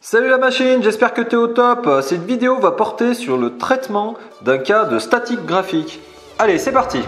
Salut la machine, j'espère que tu es au top. Cette vidéo va porter sur le traitement d'un cas de statique graphique. Allez, c'est parti.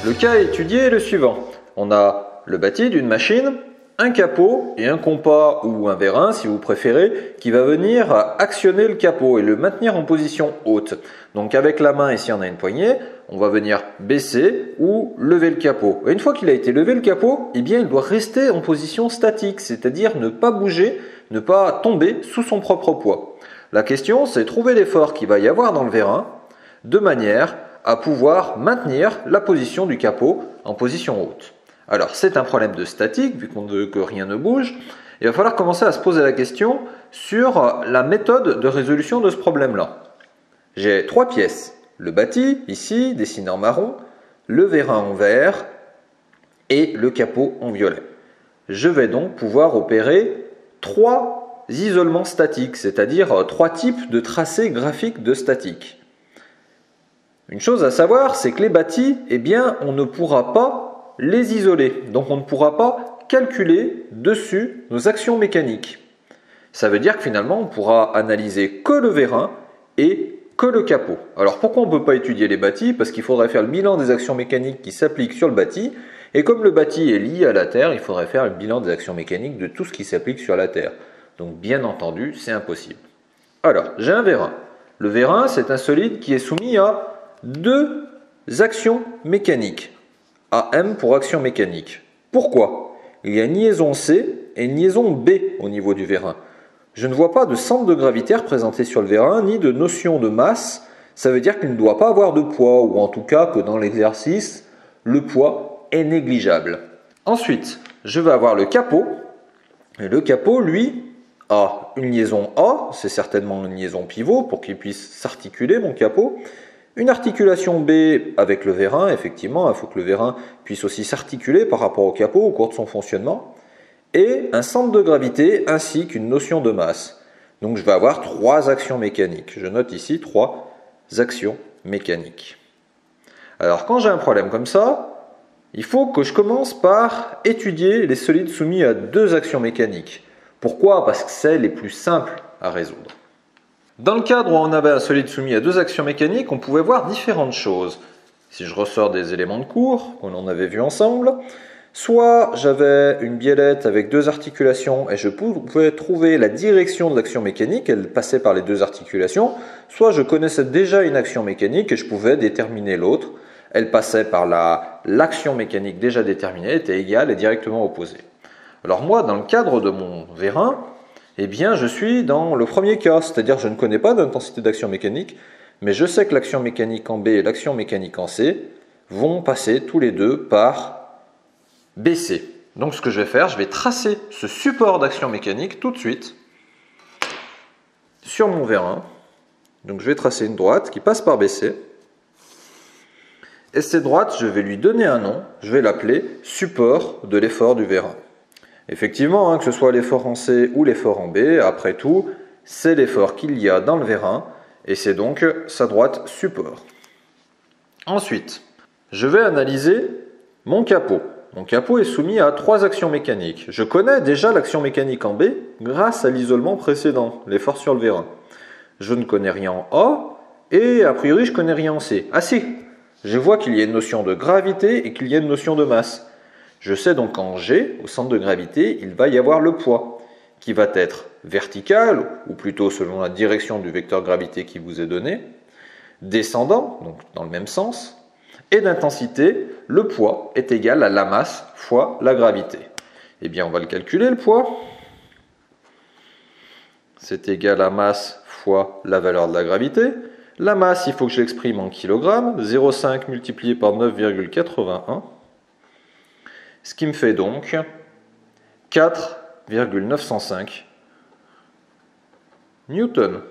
Le cas à étudier est le suivant. On a le bâti d'une machine, un capot et un compas ou un vérin si vous préférez qui va venir actionner le capot et le maintenir en position haute. Donc avec la main ici on a une poignée, on va venir baisser ou lever le capot. Et une fois qu'il a été levé le capot, eh bien il doit rester en position statique, c'est-à-dire ne pas bouger, ne pas tomber sous son propre poids. La question c'est trouver l'effort qu'il va y avoir dans le vérin de manière à pouvoir maintenir la position du capot en position haute. Alors c'est un problème de statique, vu qu'on veut que rien ne bouge. Il va falloir commencer à se poser la question sur la méthode de résolution de ce problème-là. J'ai trois pièces, le bâti, ici, dessiné en marron, le vérin en vert et le capot en violet. Je vais donc pouvoir opérer trois isolements statiques, c'est-à-dire trois types de tracés graphiques de statique. Une chose à savoir, c'est que les bâtis, eh bien, on ne pourra pas les isoler. Donc on ne pourra pas calculer dessus nos actions mécaniques. Ça veut dire que finalement on pourra analyser que le vérin et que le capot. Alors pourquoi on ne peut pas étudier les bâtis? Parce qu'il faudrait faire le bilan des actions mécaniques qui s'appliquent sur le bâti. Et comme le bâti est lié à la Terre, il faudrait faire le bilan des actions mécaniques de tout ce qui s'applique sur la Terre. Donc bien entendu, c'est impossible. Alors, j'ai un vérin. Le vérin, c'est un solide qui est soumis à deux actions mécaniques. AM pour action mécanique. Pourquoi? Il y a une liaison C et une liaison B au niveau du vérin. Je ne vois pas de centre de gravité représenté sur le vérin, ni de notion de masse. Ça veut dire qu'il ne doit pas avoir de poids, ou en tout cas que dans l'exercice, le poids est négligeable. Ensuite, je vais avoir le capot. Et le capot, lui, a une liaison A, c'est certainement une liaison pivot pour qu'il puisse s'articuler, mon capot. Une articulation B avec le vérin, effectivement, il faut que le vérin puisse aussi s'articuler par rapport au capot au cours de son fonctionnement. Et un centre de gravité ainsi qu'une notion de masse. Donc je vais avoir trois actions mécaniques. Je note ici trois actions mécaniques. Alors quand j'ai un problème comme ça, il faut que je commence par étudier les solides soumis à deux actions mécaniques. Pourquoi? Parce que c'est les plus simples à résoudre. Dans le cadre où on avait un solide soumis à deux actions mécaniques, on pouvait voir différentes choses. Si je ressors des éléments de cours qu'on en avait vus ensemble, soit j'avais une biellette avec deux articulations et je pouvais trouver la direction de l'action mécanique, elle passait par les deux articulations, soit je connaissais déjà une action mécanique et je pouvais déterminer l'autre, elle passait par l'action mécanique déjà déterminée, était égale et directement opposée. Alors moi, dans le cadre de mon vérin, eh bien, je suis dans le premier cas, c'est-à-dire je ne connais pas d'intensité d'action mécanique, mais je sais que l'action mécanique en B et l'action mécanique en C vont passer tous les deux par BC. Donc ce que je vais faire, je vais tracer ce support d'action mécanique tout de suite sur mon vérin. Donc je vais tracer une droite qui passe par BC. Et cette droite, je vais lui donner un nom, je vais l'appeler support de l'effort du vérin. Effectivement, que ce soit l'effort en C ou l'effort en B, après tout, c'est l'effort qu'il y a dans le vérin, et c'est donc sa droite support. Ensuite, je vais analyser mon capot. Mon capot est soumis à trois actions mécaniques. Je connais déjà l'action mécanique en B grâce à l'isolement précédent, l'effort sur le vérin. Je ne connais rien en A, et a priori je ne connais rien en C. Ah si, je vois qu'il y a une notion de gravité et qu'il y a une notion de masse. Je sais donc qu'en G, au centre de gravité, il va y avoir le poids, qui va être vertical, ou plutôt selon la direction du vecteur gravité qui vous est donné, descendant, donc dans le même sens, et d'intensité, le poids est égal à la masse fois la gravité. Eh bien, on va le calculer, le poids. C'est égal à masse fois la valeur de la gravité. La masse, il faut que je l'exprime en kilogrammes, 0,5 multiplié par 9,81. Ce qui me fait donc 4,905 newtons.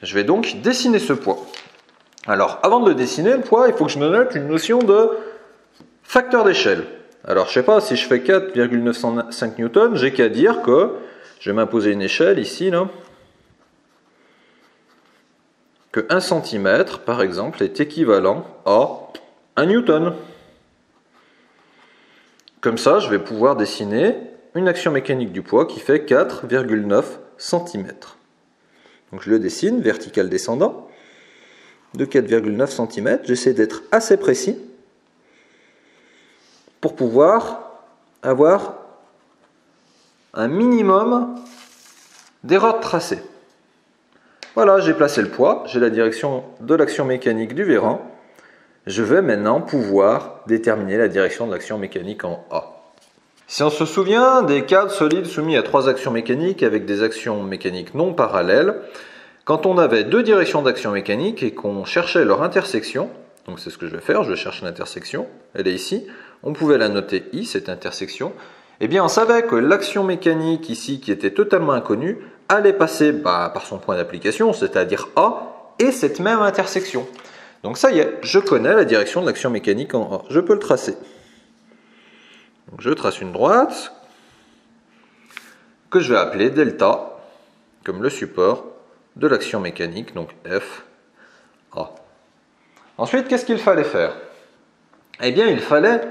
Je vais donc dessiner ce poids. Alors, avant de le dessiner, le poids, il faut que je me note une notion de facteur d'échelle. Alors, je ne sais pas, si je fais 4,905 newtons, j'ai qu'à dire que je vais m'imposer une échelle ici, là, que 1 cm, par exemple, est équivalent à 1 newton. Comme ça, je vais pouvoir dessiner une action mécanique du poids qui fait 4,9 cm. Donc je le dessine, vertical descendant, de 4,9 cm. J'essaie d'être assez précis pour pouvoir avoir un minimum d'erreurs de tracé. Voilà, j'ai placé le poids, j'ai la direction de l'action mécanique du vérin. Je vais maintenant pouvoir déterminer la direction de l'action mécanique en A. Si on se souvient des cadres solides soumis à 3 actions mécaniques avec des actions mécaniques non parallèles, quand on avait 2 directions d'action mécanique et qu'on cherchait leur intersection, donc c'est ce que je vais faire, je cherche l'intersection, elle est ici, on pouvait la noter I, cette intersection, eh bien on savait que l'action mécanique ici, qui était totalement inconnue, allait passer par son point d'application, c'est-à-dire A, et cette même intersection. Donc ça y est, je connais la direction de l'action mécanique en A, je peux le tracer. Donc je trace une droite que je vais appeler delta, comme le support de l'action mécanique, donc F, A. Ensuite, qu'est-ce qu'il fallait faire? Eh bien, il fallait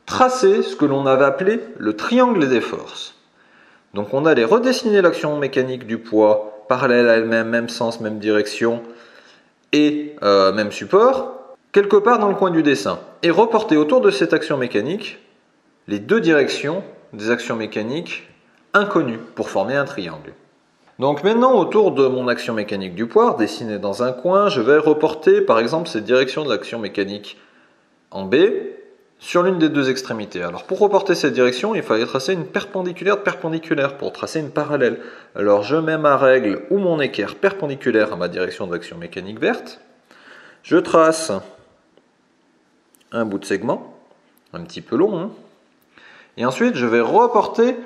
tracer ce que l'on avait appelé le triangle des forces. Donc on allait redessiner l'action mécanique du poids, parallèle à elle-même, même sens, même direction, et même support, quelque part dans le coin du dessin, et reporter autour de cette action mécanique les 2 directions des actions mécaniques inconnues pour former un triangle. Donc maintenant, autour de mon action mécanique du poids, dessinée dans un coin, je vais reporter par exemple cette direction de l'action mécanique en B sur l'une des 2 extrémités. Alors pour reporter cette direction, il fallait tracer une perpendiculaire de perpendiculaire pour tracer une parallèle. Alors je mets ma règle ou mon équerre perpendiculaire à ma direction d'action mécanique verte. Je trace un bout de segment, un petit peu long, hein. Et ensuite je vais reporter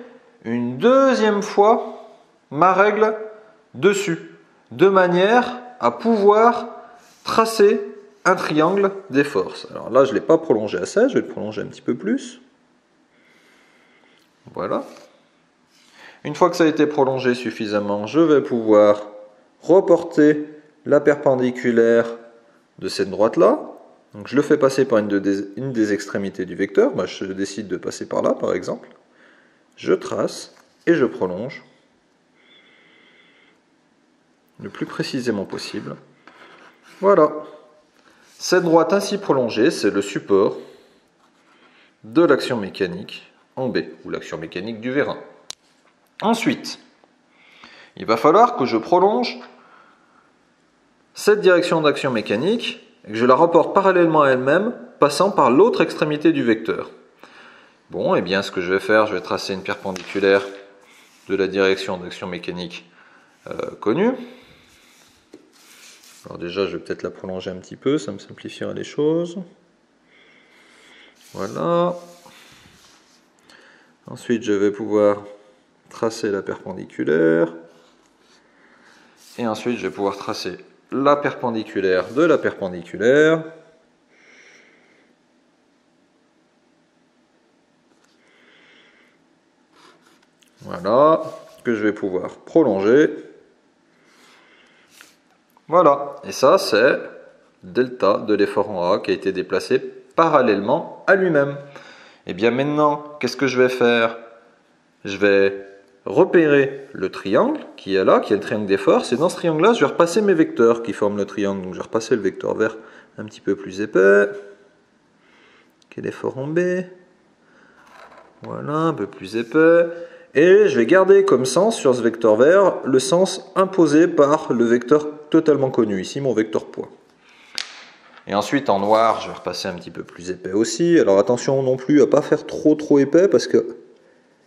une deuxième fois ma règle dessus, de manière à pouvoir tracer un triangle des forces. Alors là, je ne l'ai pas prolongé assez, je vais le prolonger un petit peu plus. Voilà. Une fois que ça a été prolongé suffisamment, je vais pouvoir reporter la perpendiculaire de cette droite-là. Donc je le fais passer par une des extrémités du vecteur. Moi, je décide de passer par là, par exemple. Je trace et je prolonge le plus précisément possible. Voilà. Cette droite ainsi prolongée, c'est le support de l'action mécanique en B, ou l'action mécanique du vérin. Ensuite, il va falloir que je prolonge cette direction d'action mécanique et que je la reporte parallèlement à elle-même, passant par l'autre extrémité du vecteur. Bon, et bien ce que je vais faire, je vais tracer une perpendiculaire de la direction d'action mécanique connue. Alors déjà, je vais peut-être la prolonger un petit peu, ça me simplifiera les choses. Voilà. Ensuite, je vais pouvoir tracer la perpendiculaire. Et ensuite, je vais pouvoir tracer la perpendiculaire de la perpendiculaire. Voilà, que je vais pouvoir prolonger. Voilà, et ça c'est delta de l'effort en A qui a été déplacé parallèlement à lui-même. Et bien maintenant, qu'est-ce que je vais faire? Je vais repérer le triangle qui est là, qui est le triangle des forces, et dans ce triangle-là, je vais repasser mes vecteurs qui forment le triangle. Donc je vais repasser le vecteur vert un petit peu plus épais, qui est l'effort en B. Voilà, un peu plus épais. Et je vais garder comme sens sur ce vecteur vert le sens imposé par le vecteur totalement connu, ici mon vecteur poids. Et ensuite en noir, je vais repasser un petit peu plus épais aussi. Alors attention non plus à ne pas faire trop épais parce que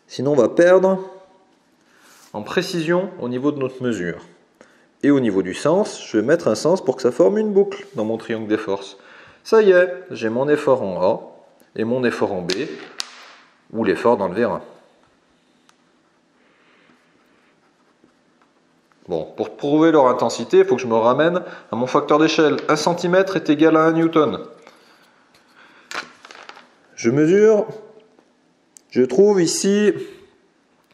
sinon on va perdre en précision au niveau de notre mesure. Et au niveau du sens, je vais mettre un sens pour que ça forme une boucle dans mon triangle des forces. Ça y est, j'ai mon effort en A et mon effort en B, ou l'effort dans le vérin. Bon, pour prouver leur intensité, il faut que je me ramène à mon facteur d'échelle. 1 cm est égal à 1 newton. Je mesure, je trouve ici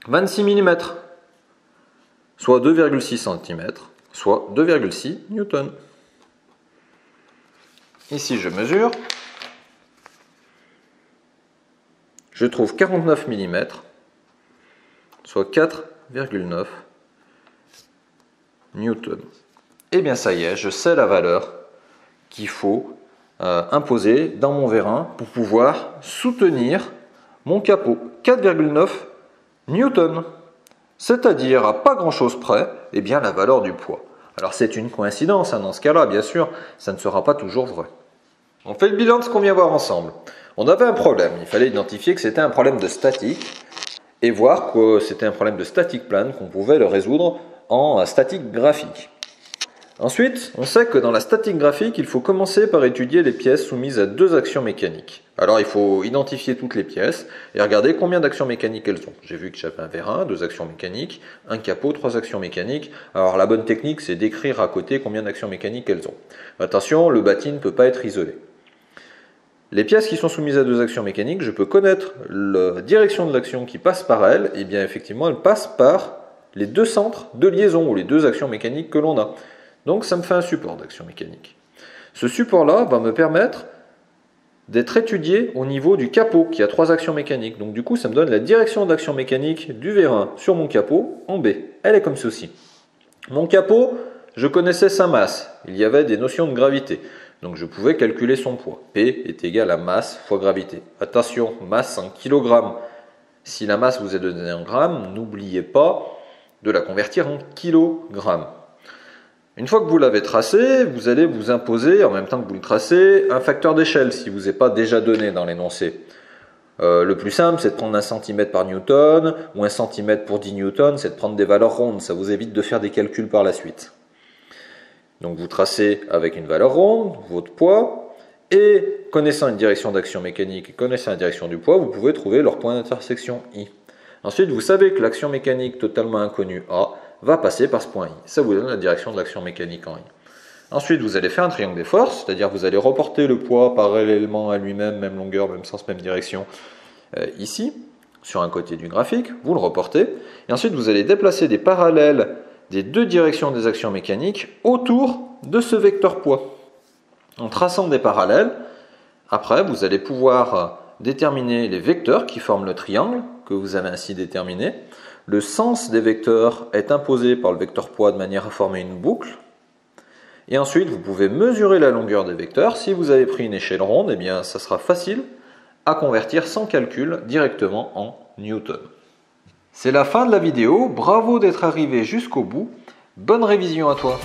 26 mm, soit 2,6 cm, soit 2,6 newton. Ici, je mesure. je trouve 49 mm, soit 4,9 newton. Et bien ça y est, je sais la valeur qu'il faut imposer dans mon vérin pour pouvoir soutenir mon capot. 4,9 newton. C'est-à-dire à pas grand chose près, eh bien la valeur du poids. Alors c'est une coïncidence dans ce cas-là, bien sûr, ça ne sera pas toujours vrai. On fait le bilan de ce qu'on vient voir ensemble. On avait un problème, il fallait identifier que c'était un problème de statique et voir que c'était un problème de statique plane, qu'on pouvait le résoudre en statique graphique. Ensuite, on sait que dans la statique graphique, il faut commencer par étudier les pièces soumises à 2 actions mécaniques. Alors il faut identifier toutes les pièces et regarder combien d'actions mécaniques elles ont. J'ai vu que j'avais un vérin, 2 actions mécaniques, un capot, 3 actions mécaniques. Alors la bonne technique, c'est d'écrire à côté combien d'actions mécaniques elles ont. Attention, le bâti ne peut pas être isolé. Les pièces qui sont soumises à 2 actions mécaniques, je peux connaître la direction de l'action qui passe par elles, et bien effectivement elle passe par les 2 centres de liaison ou les 2 actions mécaniques que l'on a. Donc ça me fait un support d'action mécanique. Ce support-là va me permettre d'être étudié au niveau du capot qui a 3 actions mécaniques. Donc du coup ça me donne la direction d'action mécanique du vérin sur mon capot en B. Elle est comme ceci. Mon capot, je connaissais sa masse. Il y avait des notions de gravité. Donc je pouvais calculer son poids. P est égal à masse fois gravité. Attention, masse en kg. Si la masse vous est donnée en grammes, n'oubliez pas de la convertir en kg. Une fois que vous l'avez tracé, vous allez vous imposer, en même temps que vous le tracez, un facteur d'échelle si vous n'est pas déjà donné dans l'énoncé. Le plus simple, c'est de prendre 1 cm par newton, ou 1 cm pour 10 newtons, c'est de prendre des valeurs rondes, ça vous évite de faire des calculs par la suite. Donc vous tracez avec une valeur ronde, votre poids, et connaissant une direction d'action mécanique et connaissant la direction du poids, vous pouvez trouver leur point d'intersection I. Ensuite, vous savez que l'action mécanique totalement inconnue A va passer par ce point I. Ça vous donne la direction de l'action mécanique en I. Ensuite, vous allez faire un triangle des forces, c'est-à-dire vous allez reporter le poids parallèlement à lui-même, même longueur, même sens, même direction, ici, sur un côté du graphique, vous le reportez, et ensuite vous allez déplacer des parallèles des 2 directions des actions mécaniques autour de ce vecteur poids. En traçant des parallèles, après vous allez pouvoir déterminer les vecteurs qui forment le triangle que vous avez ainsi déterminé. Le sens des vecteurs est imposé par le vecteur poids de manière à former une boucle. Et ensuite, vous pouvez mesurer la longueur des vecteurs. Si vous avez pris une échelle ronde, eh bien, ça sera facile à convertir sans calcul directement en newton. C'est la fin de la vidéo. Bravo d'être arrivé jusqu'au bout. Bonne révision à toi.